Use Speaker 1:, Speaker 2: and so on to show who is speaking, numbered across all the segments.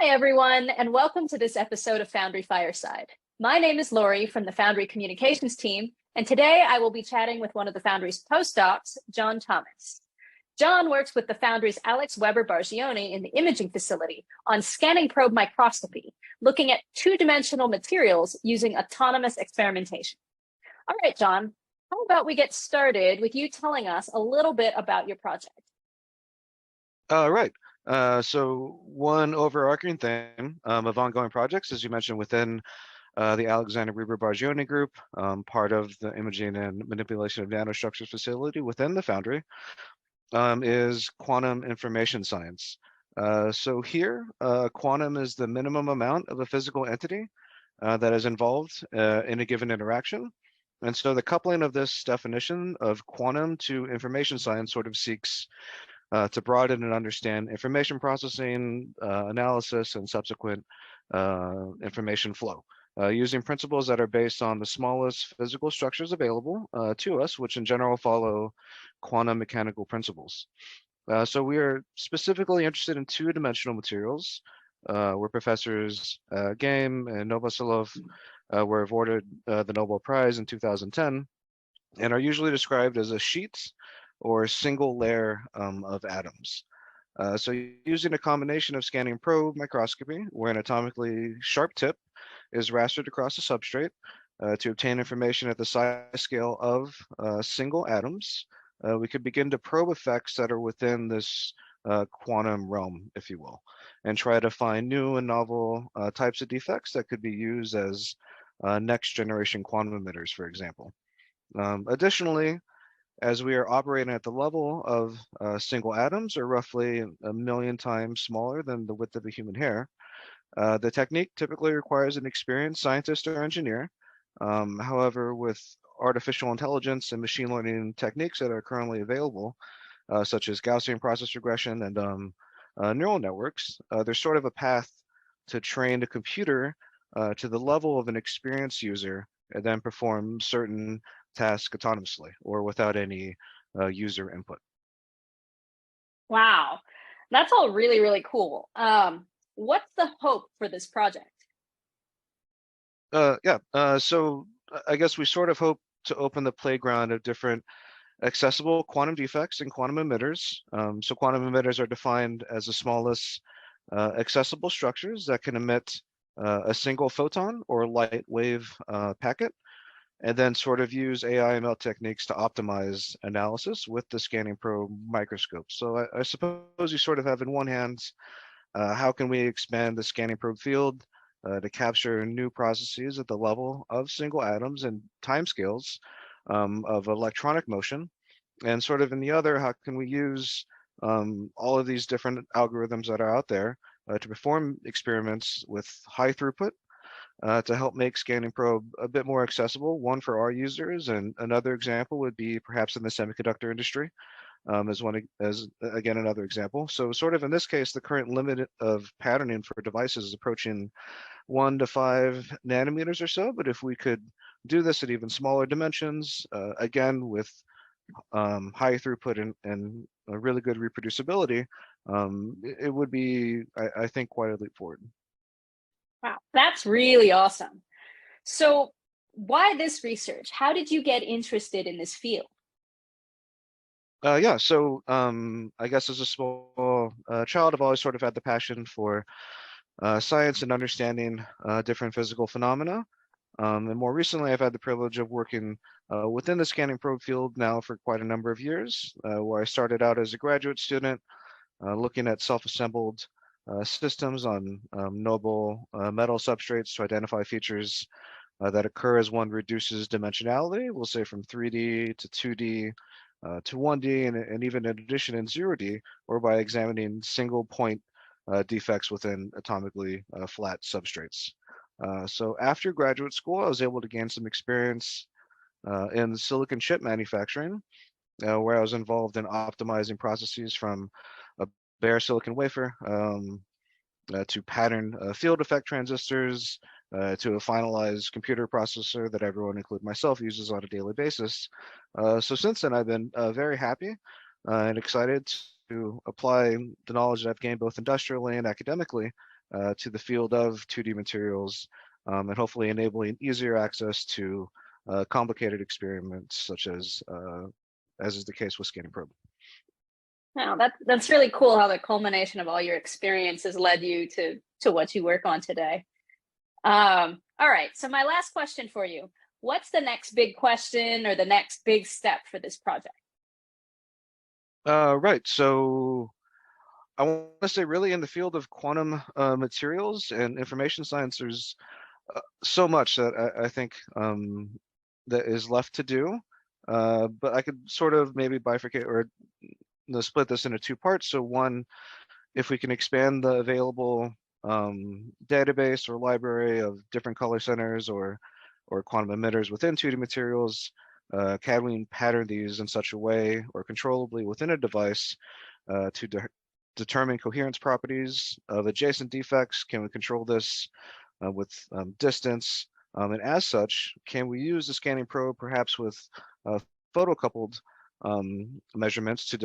Speaker 1: Hi, everyone, and welcome to this episode of Foundry Fireside. My name is Lori from the Foundry Communications team, and today I will be chatting with one of the Foundry's postdocs, John Thomas. John works with the Foundry's Alex Weber-Bargioni in the imaging facility on scanning probe microscopy, looking at two-dimensional materials using autonomous experimentation. All right, John, how about we get started with you telling us a little bit about your project?
Speaker 2: Right. So one overarching theme of ongoing projects, as you mentioned, within the Alexander Weber-Bargioni group, part of the imaging and manipulation of nanostructures facility within the Foundry, is quantum information science. So here, quantum is the minimum amount of a physical entity that is involved in a given interaction. And so the coupling of this definition of quantum to information science sort of seeks to broaden and understand information processing, analysis, and subsequent information flow, using principles that are based on the smallest physical structures available to us, which in general follow quantum mechanical principles. So we are specifically interested in two-dimensional materials, where professors Game and Novoselov were awarded the Nobel Prize in 2010, and are usually described as a sheet or single layer of atoms. So using a combination of scanning probe microscopy, where an atomically sharp tip is rastered across the substrate to obtain information at the size scale of single atoms, we could begin to probe effects that are within this quantum realm, if you will, and try to find new and novel types of defects that could be used as next generation quantum emitters, for example. Additionally, as we are operating at the level of single atoms, or roughly 1,000,000 times smaller than the width of a human hair, the technique typically requires an experienced scientist or engineer. However, with artificial intelligence and machine learning techniques that are currently available, such as Gaussian process regression and neural networks, there's sort of a path to train the computer to the level of an experienced user and then perform certain tasks autonomously or without any user input.
Speaker 1: Wow, that's all really, really cool. What's the hope for this project?
Speaker 2: So I guess we sort of hope to open the playground of different accessible quantum defects and quantum emitters. So quantum emitters are defined as the smallest accessible structures that can emit a single photon or light wave packet, and then sort of use AI ML techniques to optimize analysis with the scanning probe microscope. So I suppose you sort of have in one hand, how can we expand the scanning probe field to capture new processes at the level of single atoms and timescales of electronic motion? And sort of in the other, how can we use all of these different algorithms that are out there to perform experiments with high throughput to help make scanning probe a bit more accessible, one for our users, and another example would be perhaps in the semiconductor industry, as again another example. So sort of in this case, the current limit of patterning for devices is approaching 1 to 5 nanometers or so, but if we could do this at even smaller dimensions, again with high throughput and a really good reproducibility, it would be, I think, quite a leap forward.
Speaker 1: Wow, that's really awesome. So, why this research? How did you get interested in this field?
Speaker 2: Yeah, so I guess as a small child, I've always sort of had the passion for science and understanding different physical phenomena. And more recently, I've had the privilege of working within the scanning probe field now for quite a number of years, where I started out as a graduate student looking at self-assembled systems on noble metal substrates to identify features that occur as one reduces dimensionality, we'll say from 3D to 2D to 1D, and even in addition in 0D, or by examining single point defects within atomically flat substrates. So after graduate school, I was able to gain some experience in silicon chip manufacturing, where I was involved in optimizing processes from a bare silicon wafer to pattern field effect transistors, to a finalized computer processor that everyone, including myself, uses on a daily basis. So since then, I've been very happy and excited to apply the knowledge that I've gained both industrially and academically to the field of 2D materials, and hopefully enabling easier access to complicated experiments such as is the case with Scanning Probe.
Speaker 1: Wow, that's really cool how the culmination of all your experiences led you to what you work on today. All right, so my last question for you. What's the next big question or the next big step for this project?
Speaker 2: Right, so I want to say really in the field of quantum materials and information science, there's so much that I think that is left to do. But I could sort of maybe bifurcate or split this into two parts. So one, if we can expand the available database or library of different color centers or quantum emitters within 2D materials, can we pattern these in such a way or controllably within a device to determine coherence properties of adjacent defects? Can we control this with distance? And as such, can we use the scanning probe perhaps with photocoupled measurements to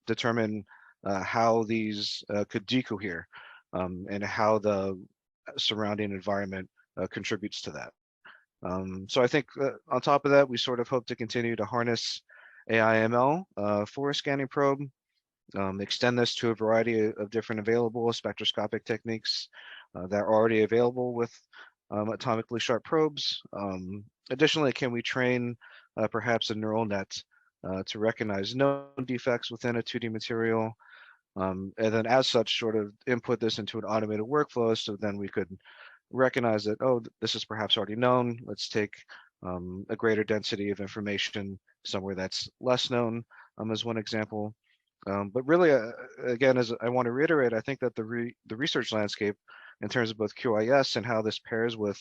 Speaker 2: determine how these could decohere and how the surrounding environment contributes to that. So I think on top of that, we sort of hope to continue to harness AI/ML for a scanning probe, extend this to a variety of different available spectroscopic techniques that are already available with atomically sharp probes. Additionally, can we train perhaps a neural net to recognize known defects within a 2D material, and then as such sort of input this into an automated workflow so then we could recognize that, oh, this is perhaps already known. Let's take a greater density of information somewhere that's less known as one example. But really, again, as I want to reiterate, I think that the research landscape in terms of both QIS and how this pairs with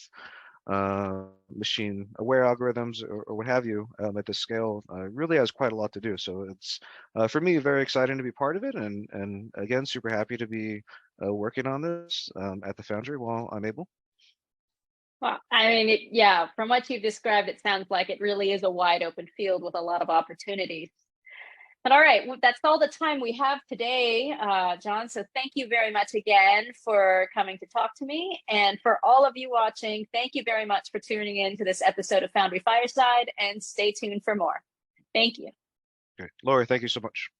Speaker 2: machine aware algorithms or what have you at this scale really has quite a lot to do. So it's for me very exciting to be part of it, and again super happy to be working on this at the Foundry while I'm able.
Speaker 1: Well, I mean, yeah, from what you've described, it sounds like it really is a wide open field with a lot of opportunities. But all right, that's all the time we have today, John. So thank you very much again for coming to talk to me. And for all of you watching, thank you very much for tuning in to this episode of Foundry Fireside, and stay tuned for more. Thank you.
Speaker 2: Okay. Lori, thank you so much.